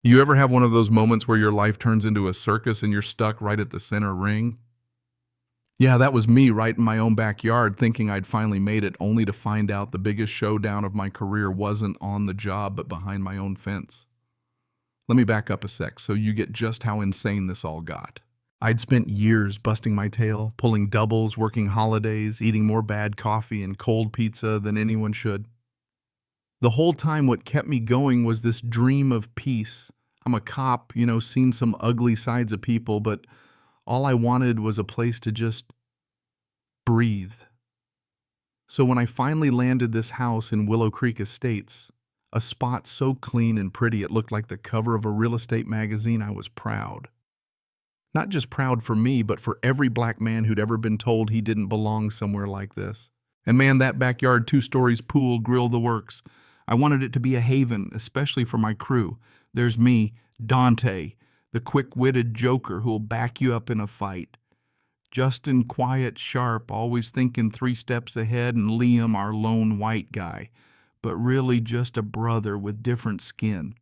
You ever have one of those moments where your life turns into a circus and you're stuck right at the center ring? Yeah, that was me right in my own backyard thinking I'd finally made it, only to find out the biggest showdown of my career wasn't on the job but behind my own fence. Let me back up a sec so you get just how insane this all got. I'd spent years busting my tail, pulling doubles, working holidays, eating more bad coffee and cold pizza than anyone should. The whole time, what kept me going was this dream of peace. I'm a cop, seen some ugly sides of people, but all I wanted was a place to just breathe. So when I finally landed this house in Willow Creek Estates, a spot so clean and pretty it looked like the cover of a real estate magazine, I was proud. Not just proud for me, but for every black man who'd ever been told he didn't belong somewhere like this. And man, that backyard, 2 stories, pool, grill, the works. I wanted it to be a haven, especially for my crew. There's me, Dante, the quick-witted joker who'll back you up in a fight. Justin, quiet, sharp, always thinking 3 steps ahead, and Liam, our lone white guy, but really just a brother with different skin.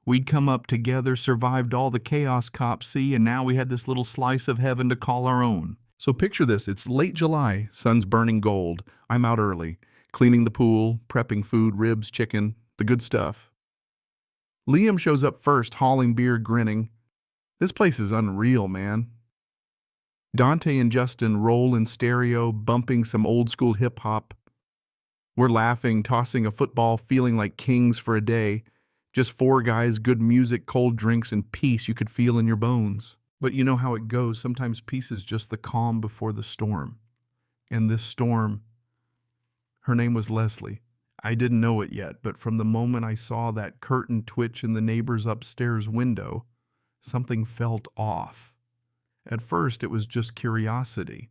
We'd come up together, survived all the chaos cops see, and now we had this little slice of heaven to call our own. So picture this, it's late July, sun's burning gold. I'm out early, cleaning the pool, prepping food, ribs, chicken, the good stuff. Liam shows up first, hauling beer, grinning. This place is unreal, man. Dante and Justin roll in stereo, bumping some old school hip hop. We're laughing, tossing a football, feeling like kings for a day. Just 4 guys, good music, cold drinks, and peace you could feel in your bones. But you know how it goes. Sometimes peace is just the calm before the storm. And this storm, her name was Leslie. I didn't know it yet, but from the moment I saw that curtain twitch in the neighbor's upstairs window, something felt off. At first, it was just curiosity.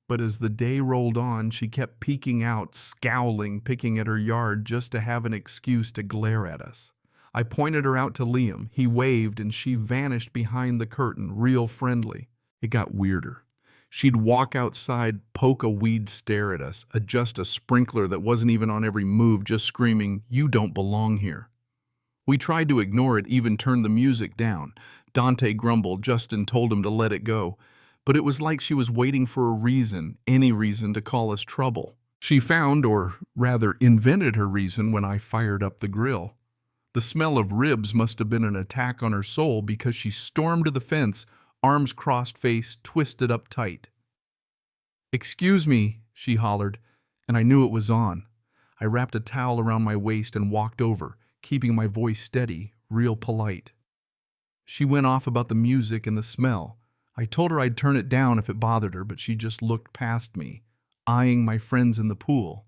But as the day rolled on, she kept peeking out, scowling, picking at her yard just to have an excuse to glare at us. I pointed her out to Liam. He waved, and she vanished behind the curtain, real friendly. It got weirder. She'd walk outside, poke a weed stare at us, adjust a sprinkler that wasn't even on every move, just screaming, "You don't belong here." We tried to ignore it, even turned the music down. Dante grumbled, Justin told him to let it go. But it was like she was waiting for a reason, any reason, to call us trouble. She found, or rather invented her reason when I fired up the grill. The smell of ribs must have been an attack on her soul because she stormed to the fence, arms crossed, face twisted up tight. "Excuse me," she hollered, and I knew it was on. I wrapped a towel around my waist and walked over, keeping my voice steady, real polite. She went off about the music and the smell. I told her I'd turn it down if it bothered her, but she just looked past me, eyeing my friends in the pool.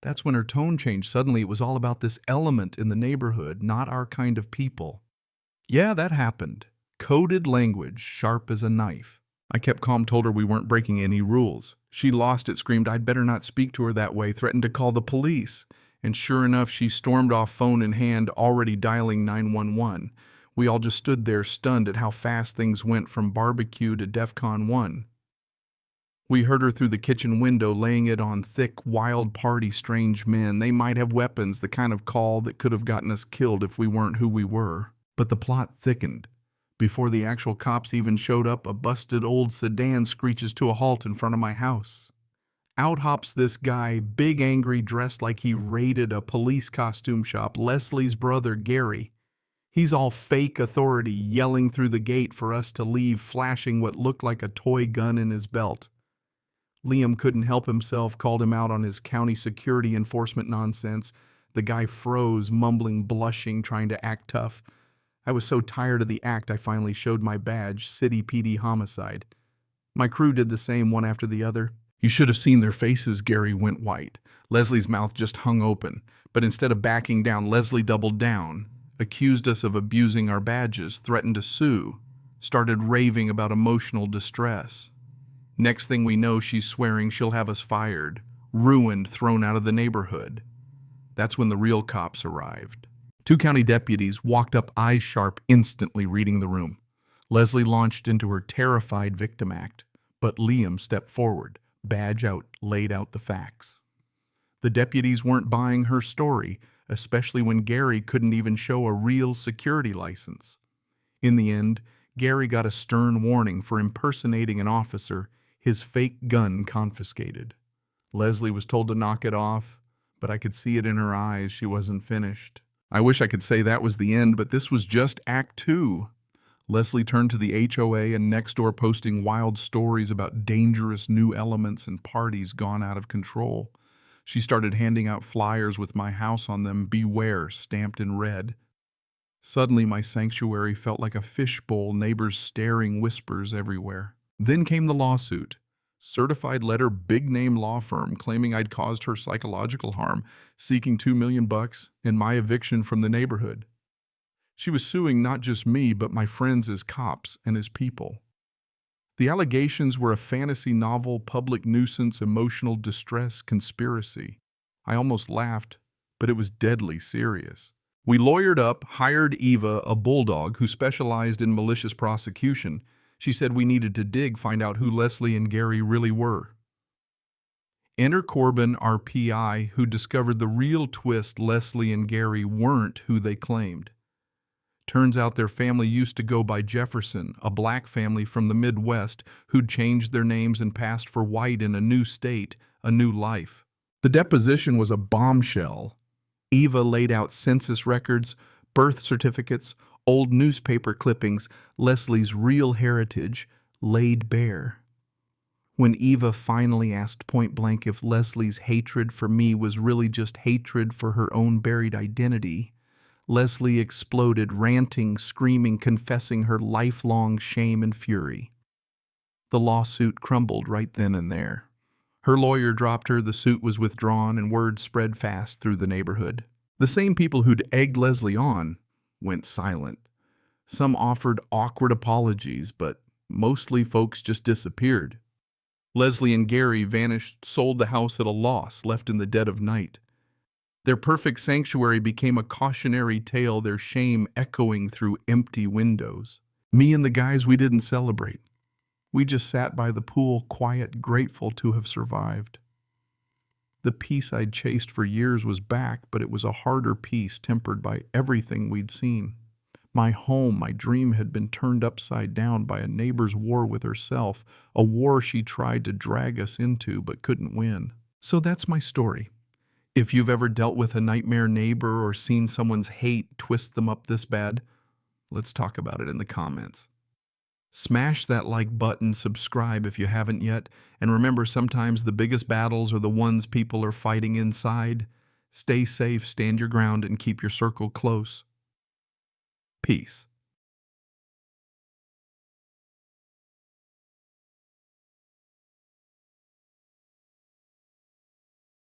That's when her tone changed. Suddenly it was all about this element in the neighborhood, not our kind of people. Yeah, that happened. Coded language, sharp as a knife. I kept calm, told her we weren't breaking any rules. She lost it, screamed I'd better not speak to her that way, threatened to call the police. And sure enough, she stormed off, phone in hand, already dialing 911. We all just stood there, stunned at how fast things went from barbecue to DEFCON 1. We heard her through the kitchen window, laying it on thick, wild party, strange men. They might have weapons, the kind of call that could have gotten us killed if we weren't who we were. But the plot thickened. Before the actual cops even showed up, a busted old sedan screeches to a halt in front of my house. Out hops this guy, big, angry, dressed like he raided a police costume shop, Leslie's brother, Gary. He's all fake authority, yelling through the gate for us to leave, flashing what looked like a toy gun in his belt. Liam couldn't help himself, called him out on his county security enforcement nonsense. The guy froze, mumbling, blushing, trying to act tough. I was so tired of the act, I finally showed my badge, City PD Homicide. My crew did the same, one after the other. You should have seen their faces. Gary went white. Leslie's mouth just hung open. But instead of backing down, Leslie doubled down, accused us of abusing our badges, threatened to sue, started raving about emotional distress. Next thing we know, she's swearing she'll have us fired, ruined, thrown out of the neighborhood. That's when the real cops arrived. 2 county deputies walked up, eyes sharp, instantly reading the room. Leslie launched into her terrified victim act, but Liam stepped forward, badge out, laid out the facts. The deputies weren't buying her story, especially when Gary couldn't even show a real security license. In the end, Gary got a stern warning for impersonating an officer, his fake gun confiscated. Leslie was told to knock it off, but I could see it in her eyes she wasn't finished. I wish I could say that was the end, but this was just Act 2. Leslie turned to the HOA and next door posting wild stories about dangerous new elements and parties gone out of control. She started handing out flyers with my house on them, "Beware," stamped in red. Suddenly my sanctuary felt like a fishbowl, neighbors staring, whispers everywhere. Then came the lawsuit. Certified letter, big-name law firm claiming I'd caused her psychological harm, seeking $2 million and my eviction from the neighborhood. She was suing not just me, but my friends as cops and as people. The allegations were a fantasy novel, public nuisance, emotional distress, conspiracy. I almost laughed, but it was deadly serious. We lawyered up, hired Eva, a bulldog who specialized in malicious prosecution. She said we needed to dig, find out who Leslie and Gary really were. Enter Corbin, our PI, who discovered the real twist: Leslie and Gary weren't who they claimed. Turns out their family used to go by Jefferson, a black family from the Midwest who'd changed their names and passed for white in a new state, a new life. The deposition was a bombshell. Eva laid out census records, birth certificates, old newspaper clippings, Leslie's real heritage laid bare. When Eva finally asked point blank if Leslie's hatred for me was really just hatred for her own buried identity, Leslie exploded, ranting, screaming, confessing her lifelong shame and fury. The lawsuit crumbled right then and there. Her lawyer dropped her, the suit was withdrawn, and word spread fast through the neighborhood. The same people who'd egged Leslie on went silent. Some offered awkward apologies, but mostly folks just disappeared. Leslie and Gary vanished, sold the house at a loss, left in the dead of night. Their perfect sanctuary became a cautionary tale, their shame echoing through empty windows. Me and the guys, we didn't celebrate. We just sat by the pool, quiet, grateful to have survived. The peace I'd chased for years was back, but it was a harder peace tempered by everything we'd seen. My home, my dream, had been turned upside down by a neighbor's war with herself, a war she tried to drag us into but couldn't win. So that's my story. If you've ever dealt with a nightmare neighbor or seen someone's hate twist them up this bad, let's talk about it in the comments. Smash that like button, subscribe if you haven't yet, and remember, sometimes the biggest battles are the ones people are fighting inside. Stay safe, stand your ground, and keep your circle close. Peace.